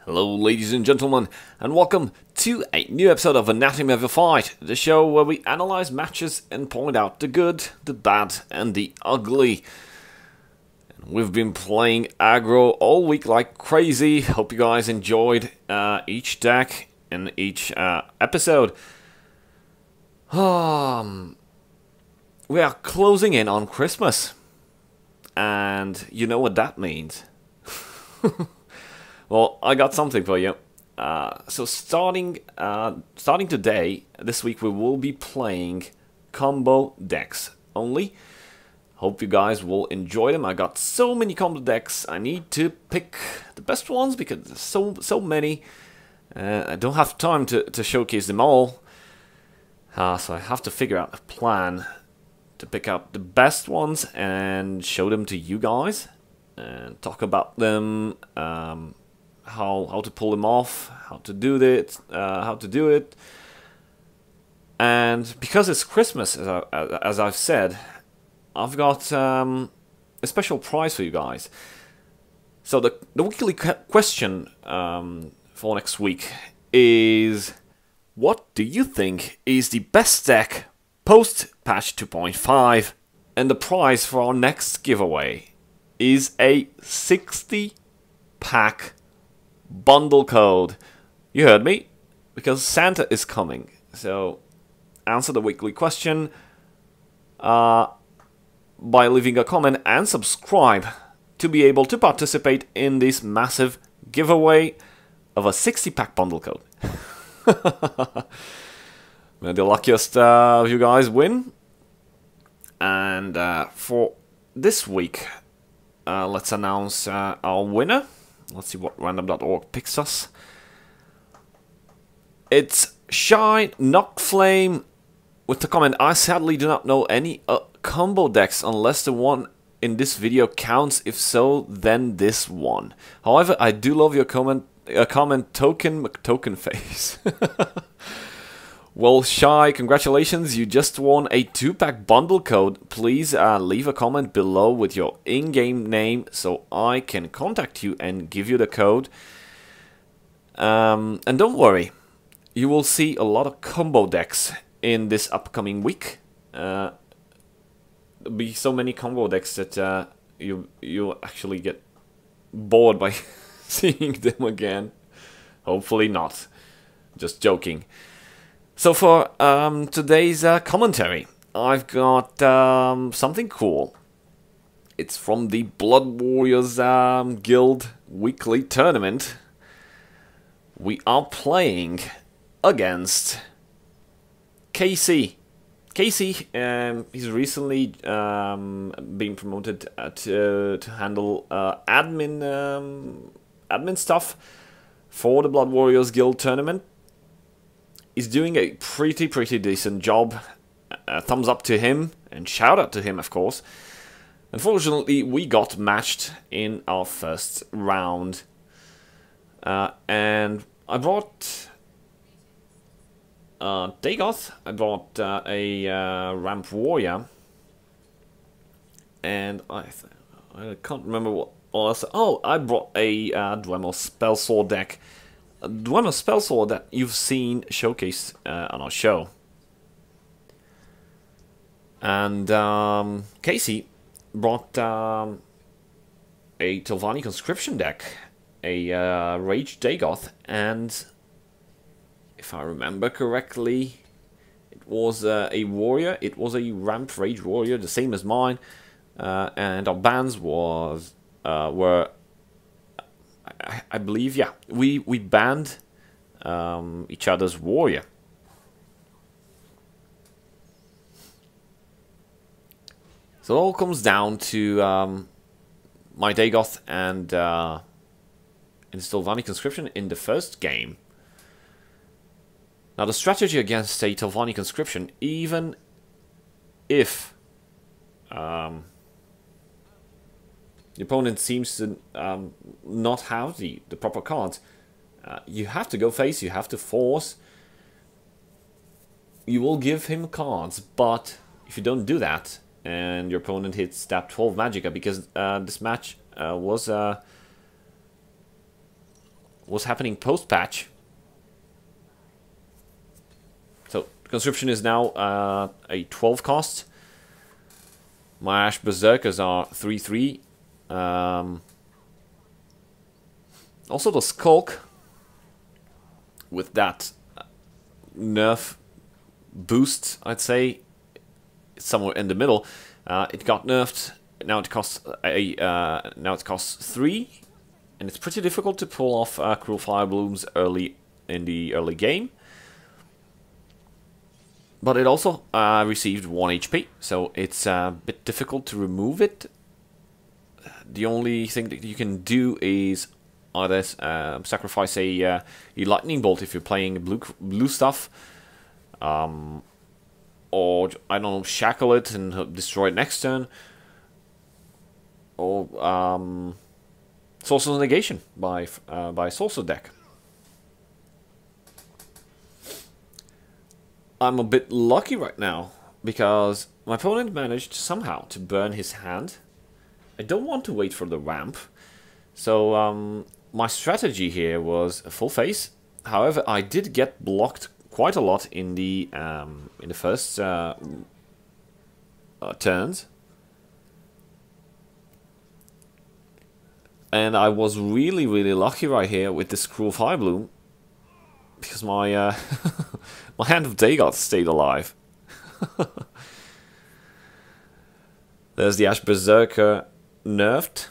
Hello ladies and gentlemen, and welcome to a new episode of Anatomy of a Fight, the show where we analyze matches and point out the good, the bad, and the ugly. And we've been playing aggro all week like crazy. Hope you guys enjoyed each deck and each episode. We are closing in on Christmas, and you know what that means. Well, I got something for you. So starting today, this week we will be playing combo decks only. Hope you guys will enjoy them. I got so many combo decks. I need to pick the best ones because there's so many. I don't have time to showcase them all. So I have to figure out a plan to pick out the best ones and show them to you guys and talk about them. How to pull them off, how to do it, and because it's Christmas, as I've said, I've got a special prize for you guys. So the weekly question for next week is: what do you think is the best deck post patch 2.5? And the prize for our next giveaway is a 60-pack bundle code. You heard me, because Santa is coming. So answer the weekly question by leaving a comment and subscribe to be able to participate in this massive giveaway of a 60-pack bundle code. May the luckiest of you guys win. And for this week, let's announce our winner. Let's see what random.org picks us. It's Shy Knockflame with the comment: I sadly do not know any combo decks unless the one in this video counts. If so, then this one. However, I do love your comment token face. Well, Shy, congratulations, you just won a 2-pack bundle code. Please leave a comment below with your in-game name so I can contact you and give you the code. And don't worry, you will see a lot of combo decks in this upcoming week. There'll be so many combo decks that you'll actually get bored by seeing them again. Hopefully not. Just joking. So for today's commentary, I've got something cool. It's from the Blood Warriors Guild weekly tournament. We are playing against Casey. Casey, he's recently been promoted to handle admin stuff for the Blood Warriors Guild tournament. He's doing a pretty decent job. Thumbs up to him, and shout out to him, of course. Unfortunately, we got matched in our first round. And I brought Dagoth, I brought a Ramp Warrior, and I can't remember what else. Oh, I brought a Dwemer Spellsword deck. Dwemer Spellsword that you've seen showcased on our show. And Casey brought a Telvanni Conscription deck, a Rage Dagoth, and if I remember correctly, it was a warrior. It was a Ramp Rage Warrior, the same as mine. And our bans were, I believe, yeah, we banned each other's warrior. So it all comes down to my Dagoth and Telvanni Conscription in the first game. Now the strategy against a Telvanni Conscription, even if the opponent seems to not have the proper cards, you have to go face, you have to force. You will give him cards, but if you don't do that, and your opponent hits that 12 Magicka, because this match was was happening post-patch. So, conscription is now a 12 cost. My Ash Berserkers are 3-3. Also the Skulk, with that nerf boost, I'd say, it's somewhere in the middle. It got nerfed. Now it costs now it costs 3, and it's pretty difficult to pull off Cruel Fire Blooms early in the early game. But it also received 1 HP, so it's a bit difficult to remove it. The only thing that you can do is either sacrifice a lightning bolt if you're playing blue stuff, or I don't know, shackle it and destroy it next turn, or Sorcerer's Negation by Sorcerer deck. I'm a bit lucky right now because my opponent managed somehow to burn his hand. I don't want to wait for the ramp, so my strategy here was a full face. However, I did get blocked quite a lot in the first turns, and I was really lucky right here with this Cruel Fire Bloom, because my my Hand of Dagoth stayed alive. There's the Ash Berserker nerfed.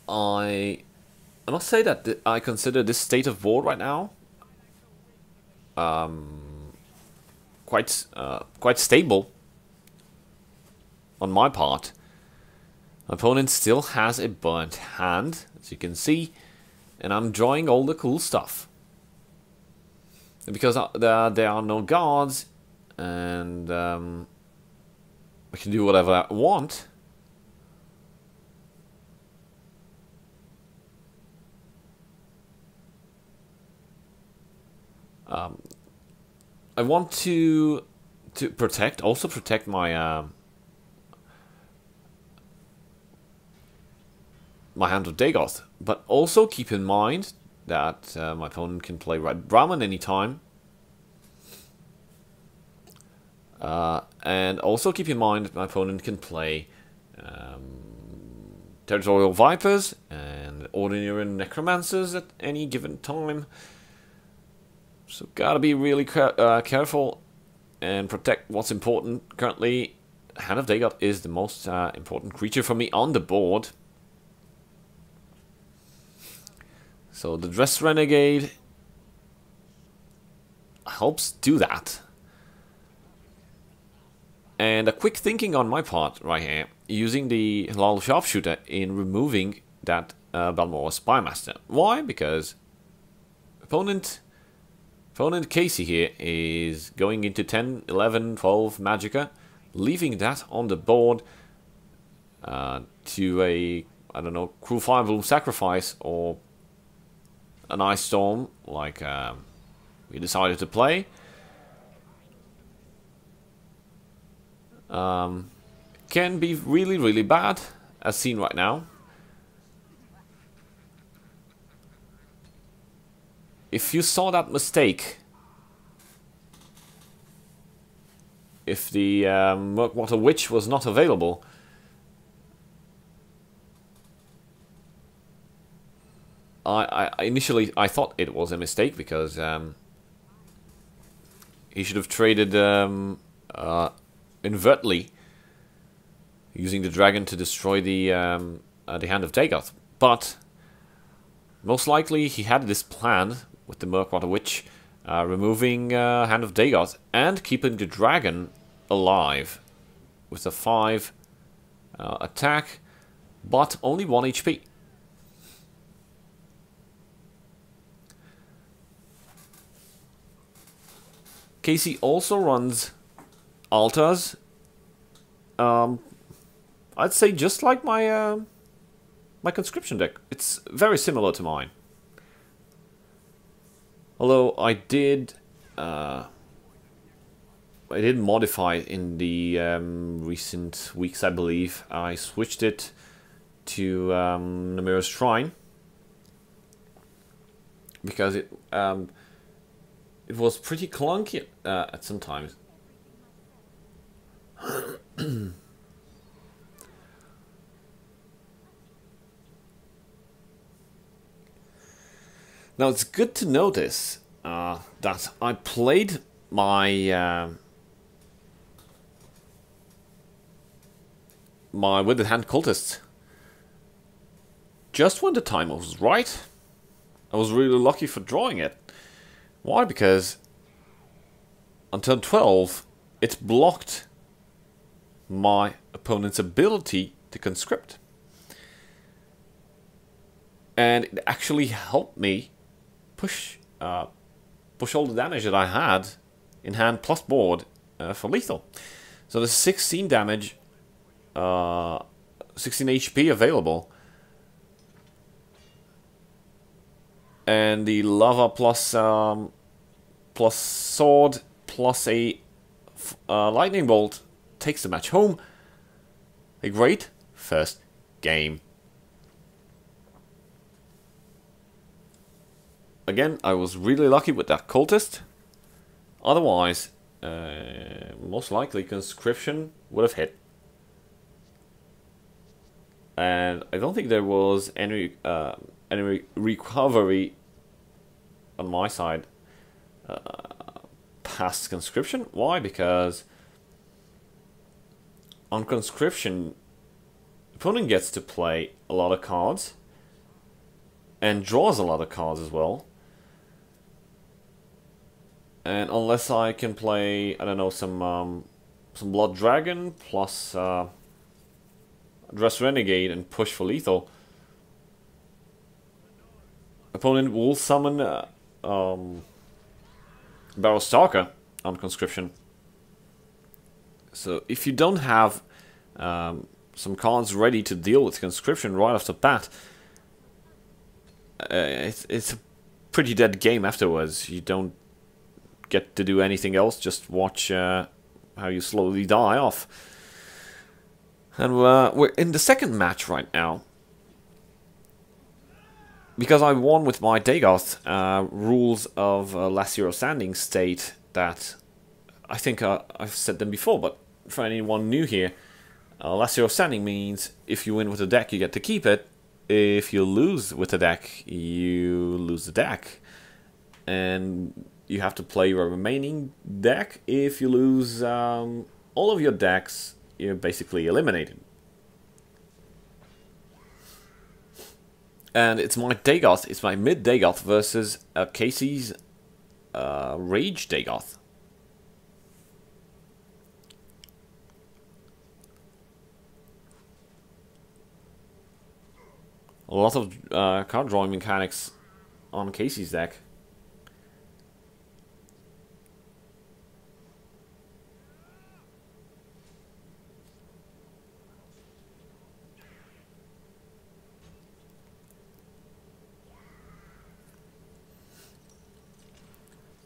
I must say that I consider this state of war right now quite stable on my part. My opponent still has a burnt hand, as you can see, and I'm drawing all the cool stuff. And because there are no guards, and I can do whatever I want. I want to also protect my my Hand of Dagoth, but also keep in mind that my opponent can play Red Brahmin anytime, and also keep in mind that my opponent can play Territorial Vipers and Ordinary Necromancers at any given time. So gotta be really careful and protect what's important. Currently, Hand of Dagoth is the most important creature for me on the board. So the Dress Renegade helps do that. And a quick thinking on my part right here, using the Halal Sharpshooter in removing that Balmora Spymaster. Why? Because opponent Casey here is going into 10, 11, 12 Magicka, leaving that on the board to a, I don't know, Cruel Fire Bloom sacrifice or an Ice Storm like we decided to play. Can be really bad, as seen right now. If you saw that mistake, if the Murkwater Witch was not available, I initially thought it was a mistake because he should have traded invertly, using the dragon to destroy the Hand of Dagoth. But most likely he had this plan with the Murkwater Witch, removing Hand of Dagoth and keeping the dragon alive with a 5 attack, but only 1 HP. Casey also runs altars. I'd say just like my my conscription deck. It's very similar to mine. Although I did modify it in the recent weeks, I believe. I switched it to Namir's Shrine because it was pretty clunky at some times. Now it's good to notice that I played my my Withered Hand Cultists just when the time was right. I was really lucky for drawing it. Why? Because on turn 12 it blocked my opponent's ability to conscript. And it actually helped me push all the damage that I had in hand plus board for lethal. So there's 16 damage, 16 HP available, and the lava plus plus sword plus a lightning bolt takes the match home. A great first game. Again, I was really lucky with that cultist. Otherwise, most likely conscription would have hit. And I don't think there was any recovery on my side past conscription. Why? Because on conscription, the opponent gets to play a lot of cards and draws a lot of cards as well. And unless I can play, I don't know, some Blood Dragon plus Dress Renegade and push for lethal, opponent will summon Barrow Stalker on conscription. So if you don't have some cards ready to deal with conscription right off the bat, it's a pretty dead game afterwards. You don't get to do anything else, just watch how you slowly die off. And we're in the second match right now. Because I won with my Dagoth, rules of Last Hero Standing state that, I think I've said them before, but for anyone new here, Last Hero Standing means if you win with a deck, you get to keep it. If you lose with a deck, you lose the deck. And you have to play your remaining deck. If you lose all of your decks, you're basically eliminated. And it's my Dagoth, it's my mid Dagoth versus Casey's Rage Dagoth. A lot of card drawing mechanics on Casey's deck.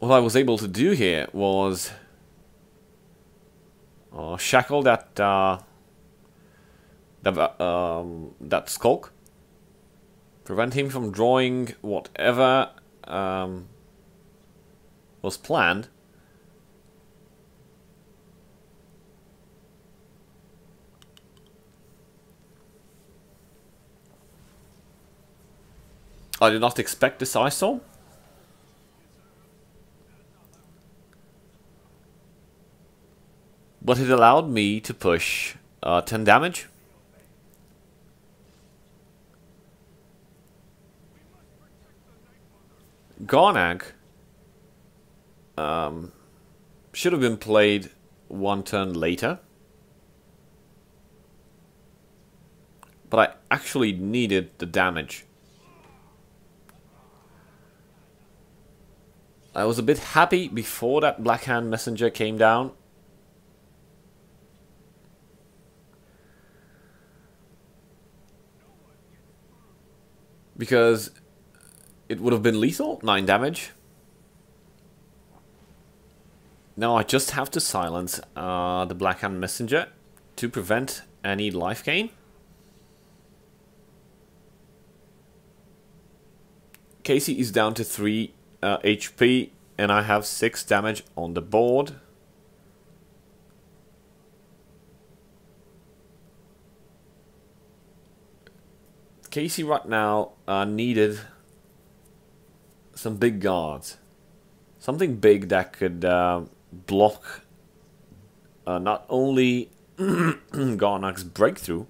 What I was able to do here was shackle that Skulk, prevent him from drawing whatever was planned. I did not expect this ISO. But it allowed me to push 10 damage. Garnag should have been played one turn later. But I actually needed the damage. I was a bit happy before that Black Hand Messenger came down. Because it would have been lethal, 9 damage. Now I just have to silence the Black Hand Messenger to prevent any life gain. Casey is down to 3 HP, and I have 6 damage on the board. Casey right now needed some big guards. Something big that could block not only Garnak's breakthrough,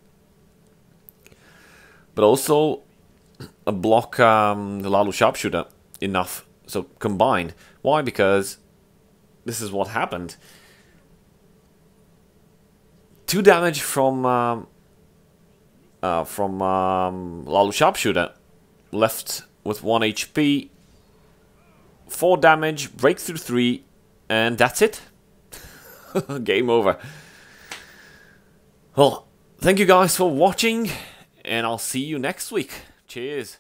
but also block the Lalu Sharpshooter enough. So combined. Why? Because this is what happened. 2 damage from Lalu Sharpshooter, left with 1 HP, 4 damage, breakthrough 3, and that's it. Game over. Well, thank you guys for watching, and I'll see you next week. Cheers.